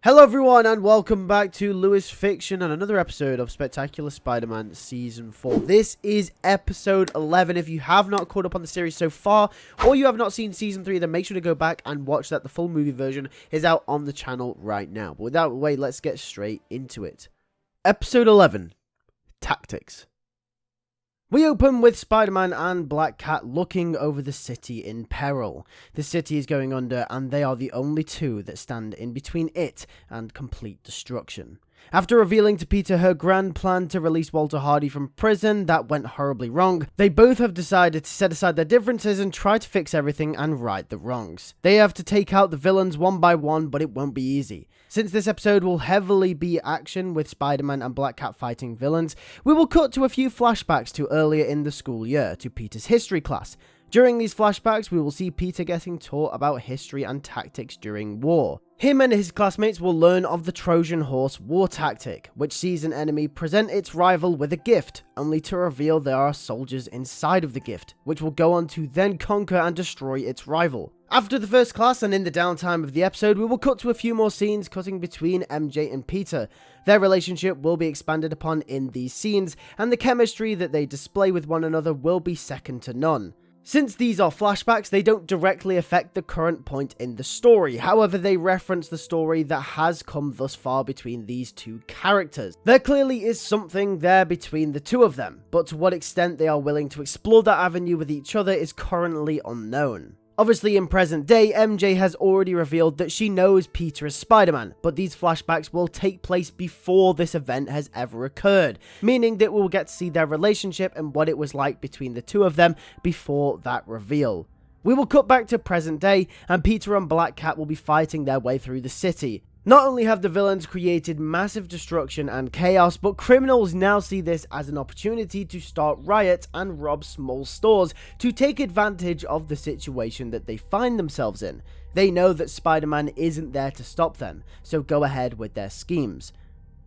Hello everyone and welcome back to LewisFiction and another episode of Spectacular Spider-Man Season 4. This is episode 11. If you have not caught up on the series so far, or you have not seen Season 3, then make sure to go back and watch that. The full movie version is out on the channel right now. But without wait, let's get straight into it. Episode 11, Tactics. We open with Spider-Man and Black Cat looking over the city in peril. The city is going under and they are the only two that stand in between it and complete destruction. After revealing to Peter her grand plan to release Walter Hardy from prison that went horribly wrong, they both have decided to set aside their differences and try to fix everything and right the wrongs. They have to take out the villains one by one, but it won't be easy. Since this episode will heavily be action with Spider-Man and Black Cat fighting villains, we will cut to a few flashbacks to earlier in the school year, to Peter's history class. During these flashbacks, we will see Peter getting taught about history and tactics during war. Him and his classmates will learn of the Trojan Horse war tactic, which sees an enemy present its rival with a gift, only to reveal there are soldiers inside of the gift, which will go on to then conquer and destroy its rival. After the first class and in the downtime of the episode, we will cut to a few more scenes cutting between MJ and Peter. Their relationship will be expanded upon in these scenes, and the chemistry that they display with one another will be second to none. Since these are flashbacks, they don't directly affect the current point in the story. However, they reference the story that has come thus far between these two characters. There clearly is something there between the two of them, but to what extent they are willing to explore that avenue with each other is currently unknown. Obviously, in present day, MJ has already revealed that she knows Peter is Spider-Man, but these flashbacks will take place before this event has ever occurred, meaning that we'll get to see their relationship and what it was like between the two of them before that reveal. We will cut back to present day, and Peter and Black Cat will be fighting their way through the city. Not only have the villains created massive destruction and chaos, but criminals now see this as an opportunity to start riots and rob small stores to take advantage of the situation that they find themselves in. They know that Spider-Man isn't there to stop them, so go ahead with their schemes.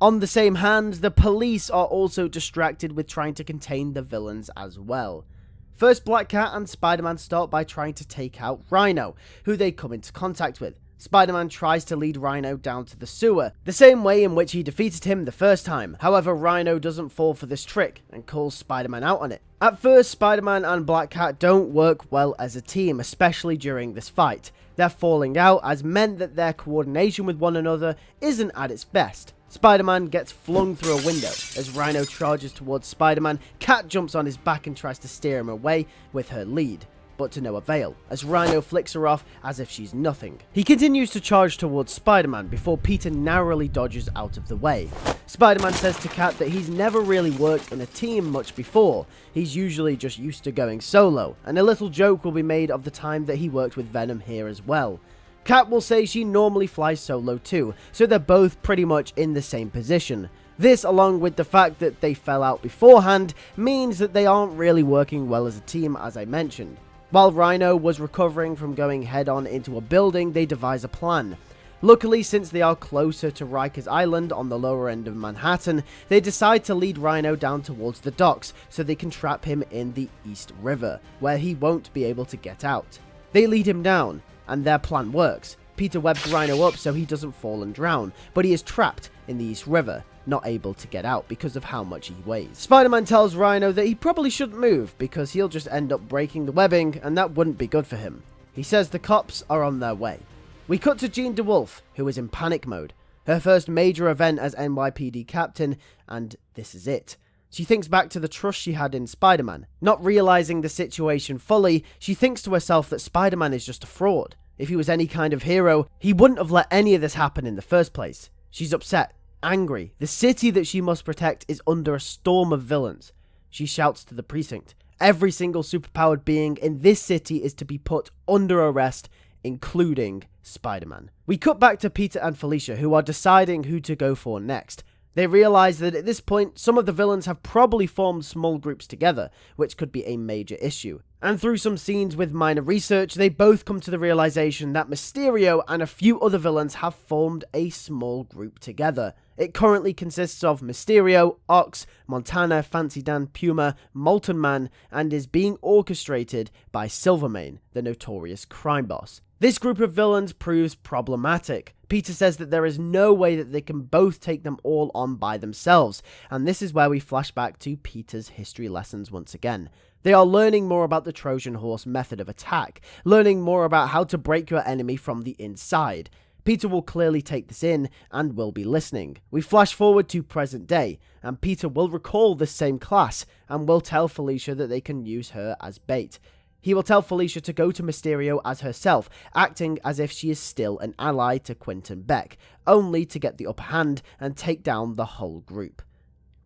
On the same hand, the police are also distracted with trying to contain the villains as well. First, Black Cat and Spider-Man start by trying to take out Rhino, who they come into contact with. Spider-Man tries to lead Rhino down to the sewer, the same way in which he defeated him the first time. However, Rhino doesn't fall for this trick and calls Spider-Man out on it. At first, Spider-Man and Black Cat don't work well as a team, especially during this fight. Their falling out has meant that their coordination with one another isn't at its best. Spider-Man gets flung through a window. As Rhino charges towards Spider-Man, Cat jumps on his back and tries to steer him away with her lead, but to no avail, as Rhino flicks her off as if she's nothing. He continues to charge towards Spider-Man before Peter narrowly dodges out of the way. Spider-Man says to Cat that he's never really worked in a team much before. He's usually just used to going solo, and a little joke will be made of the time that he worked with Venom here as well. Cat will say she normally flies solo too, so they're both pretty much in the same position. This, along with the fact that they fell out beforehand, means that they aren't really working well as a team, as I mentioned. While Rhino was recovering from going head-on into a building, they devise a plan. Luckily, since they are closer to Ryker's island on the lower end of Manhattan, they decide to lead Rhino down towards the docks so they can trap him in the East River, where he won't be able to get out. They lead him down, and their plan works. Peter webs Rhino up so he doesn't fall and drown, but he is trapped in the East River, not able to get out because of how much he weighs. Spider-Man tells Rhino that he probably shouldn't move because he'll just end up breaking the webbing and that wouldn't be good for him. He says the cops are on their way. We cut to Jean DeWolf, who is in panic mode. Her first major event as NYPD captain, and this is it. She thinks back to the trust she had in Spider-Man. Not realizing the situation fully, she thinks to herself that Spider-Man is just a fraud. If he was any kind of hero, he wouldn't have let any of this happen in the first place. She's upset, angry. The city that she must protect is under a storm of villains. She shouts to the precinct. Every single superpowered being in this city is to be put under arrest, including Spider-Man. We cut back to Peter and Felicia, who are deciding who to go for next. They realize that at this point, some of the villains have probably formed small groups together, which could be a major issue. And through some scenes with minor research, they both come to the realization that Mysterio and a few other villains have formed a small group together. It currently consists of Mysterio, Ox, Montana, Fancy Dan, Puma, Molten Man, and is being orchestrated by Silvermane, the notorious crime boss. This group of villains proves problematic. Peter says that there is no way that they can both take them all on by themselves, and this is where we flash back to Peter's history lessons once again. They are learning more about the Trojan horse method of attack, learning more about how to break your enemy from the inside. Peter will clearly take this in and will be listening. We flash forward to present day, and Peter will recall this same class and will tell Felicia that they can use her as bait. He will tell Felicia to go to Mysterio as herself, acting as if she is still an ally to Quentin Beck, only to get the upper hand and take down the whole group.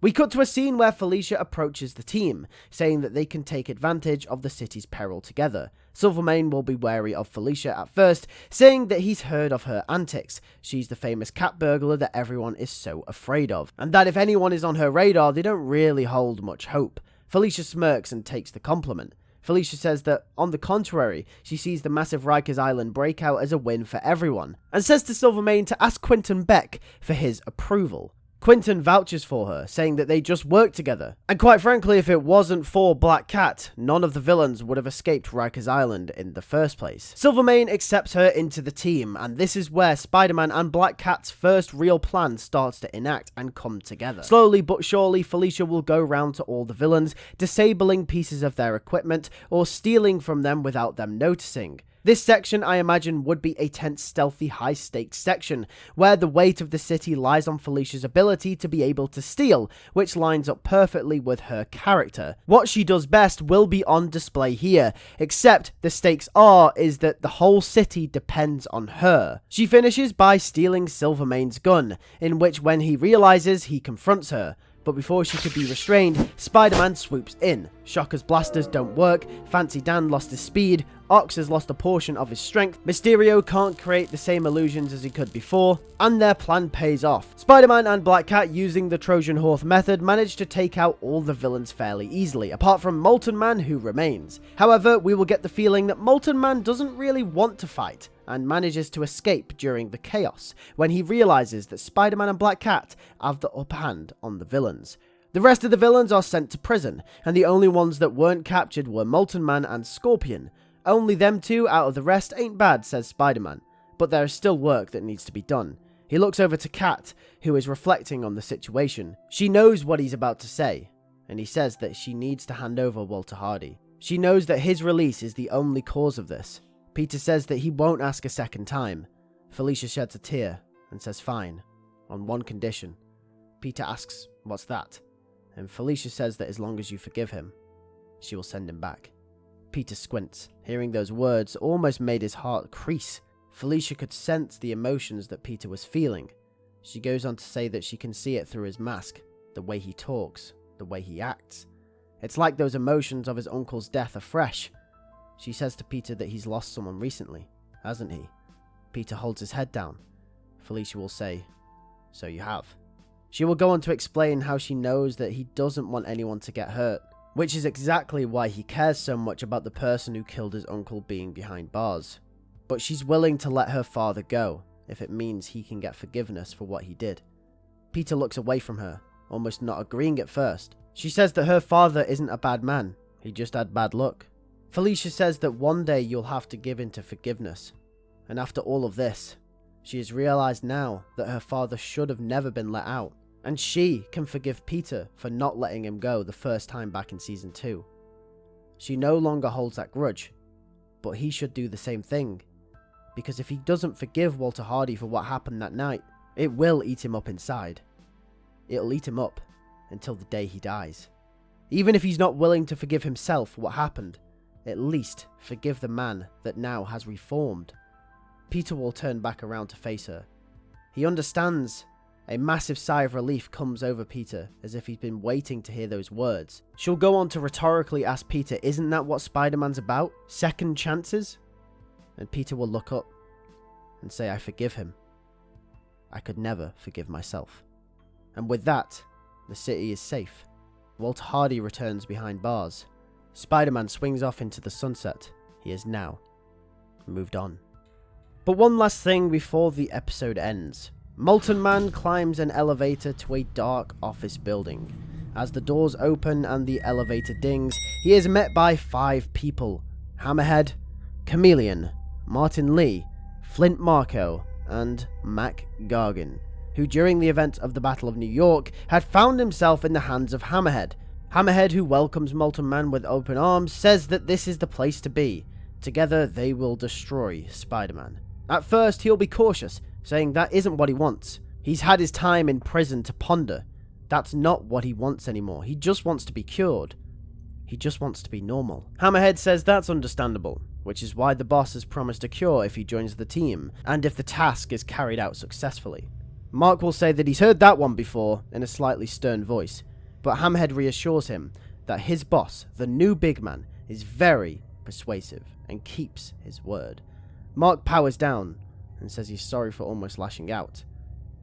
We cut to a scene where Felicia approaches the team, saying that they can take advantage of the city's peril together. Silvermane will be wary of Felicia at first, saying that he's heard of her antics. She's the famous cat burglar that everyone is so afraid of, and that if anyone is on her radar, they don't really hold much hope. Felicia smirks and takes the compliment. Felicia says that, on the contrary, she sees the massive Rikers Island breakout as a win for everyone, and says to Silvermane to ask Quentin Beck for his approval. Quentin vouches for her, saying that they just work together. And quite frankly, if it wasn't for Black Cat, none of the villains would have escaped Rikers Island in the first place. Silvermane accepts her into the team, and this is where Spider-Man and Black Cat's first real plan starts to enact and come together. Slowly but surely, Felicia will go round to all the villains, disabling pieces of their equipment or stealing from them without them noticing. This section, I imagine, would be a tense, stealthy, high-stakes section, where the weight of the city lies on Felicia's ability to be able to steal, which lines up perfectly with her character. What she does best will be on display here, except the stakes is that the whole city depends on her. She finishes by stealing Silvermane's gun, in which when he realizes, he confronts her. But before she could be restrained, Spider-Man swoops in. Shocker's blasters don't work, Fancy Dan lost his speed, Ox has lost a portion of his strength, Mysterio can't create the same illusions as he could before, and their plan pays off. Spider-Man and Black Cat, using the Trojan horse method, manage to take out all the villains fairly easily, apart from Molten Man, who remains. However, we will get the feeling that Molten Man doesn't really want to fight, and manages to escape during the chaos, when he realizes that Spider-Man and Black Cat have the upper hand on the villains. The rest of the villains are sent to prison, and the only ones that weren't captured were Molten Man and Scorpion. Only them two out of the rest ain't bad, says Spider-Man, but there is still work that needs to be done. He looks over to Cat, who is reflecting on the situation. She knows what he's about to say, and he says that she needs to hand over Walter Hardy. She knows that his release is the only cause of this. Peter says that he won't ask a second time. Felicia sheds a tear and says fine, on one condition. Peter asks, what's that? And Felicia says that as long as you forgive him, she will send him back. Peter squints. Hearing those words almost made his heart crease. Felicia could sense the emotions that Peter was feeling. She goes on to say that she can see it through his mask, the way he talks, the way he acts. It's like those emotions of his uncle's death are fresh. She says to Peter that he's lost someone recently, hasn't he? Peter holds his head down. Felicia will say, so you have. She will go on to explain how she knows that he doesn't want anyone to get hurt, which is exactly why he cares so much about the person who killed his uncle being behind bars. But she's willing to let her father go, if it means he can get forgiveness for what he did. Peter looks away from her, almost not agreeing at first. She says that her father isn't a bad man, he just had bad luck. Felicia says that one day you'll have to give in to forgiveness. And after all of this, she has realized now that her father should have never been let out. And she can forgive Peter for not letting him go the first time back in Season 2. She no longer holds that grudge, but he should do the same thing. Because if he doesn't forgive Walter Hardy for what happened that night, it will eat him up inside. It'll eat him up until the day he dies. Even if he's not willing to forgive himself for what happened, at least forgive the man that now has reformed. Peter will turn back around to face her. He understands. A massive sigh of relief comes over Peter, as if he's been waiting to hear those words. She'll go on to rhetorically ask Peter, isn't that what Spider-Man's about? Second chances? And Peter will look up and say, I forgive him. I could never forgive myself. And with that, the city is safe. Walter Hardy returns behind bars. Spider-Man swings off into the sunset. He is now moved on. But one last thing before the episode ends. Molten Man climbs an elevator to a dark office building. As the doors open and the elevator dings, he is met by 5 people: Hammerhead, Chameleon, Martin Lee, Flint Marco, and Mac Gargan, who during the event of the Battle of New York had found himself in the hands of Hammerhead. Hammerhead, who welcomes Molten Man with open arms, says that this is the place to be. Together they will destroy Spider-Man. At first he'll be cautious, saying that isn't what he wants. He's had his time in prison to ponder. That's not what he wants anymore. He just wants to be cured. He just wants to be normal. Hammerhead says that's understandable, which is why the boss has promised a cure if he joins the team, and if the task is carried out successfully. Mark will say that he's heard that one before in a slightly stern voice, but Hammerhead reassures him that his boss, the new big man, is very persuasive and keeps his word. Mark powers down and says he's sorry for almost lashing out.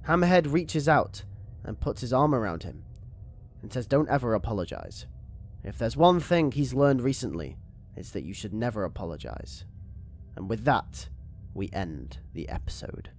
Hammerhead reaches out and puts his arm around him and says don't ever apologize. If there's one thing he's learned recently, it's that you should never apologize. And with that, we end the episode.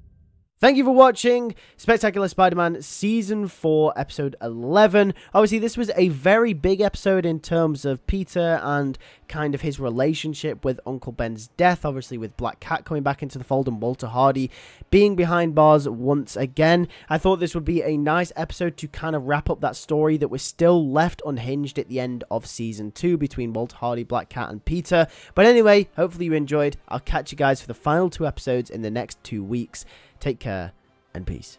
Thank you for watching Spectacular Spider-Man Season 4, Episode 11. Obviously, this was a very big episode in terms of Peter and kind of his relationship with Uncle Ben's death. Obviously, with Black Cat coming back into the fold and Walter Hardy being behind bars once again. I thought this would be a nice episode to kind of wrap up that story that was still left unhinged at the end of Season 2 between Walter Hardy, Black Cat, and Peter. But anyway, hopefully you enjoyed. I'll catch you guys for the final 2 episodes in the next 2 weeks. Take care and peace.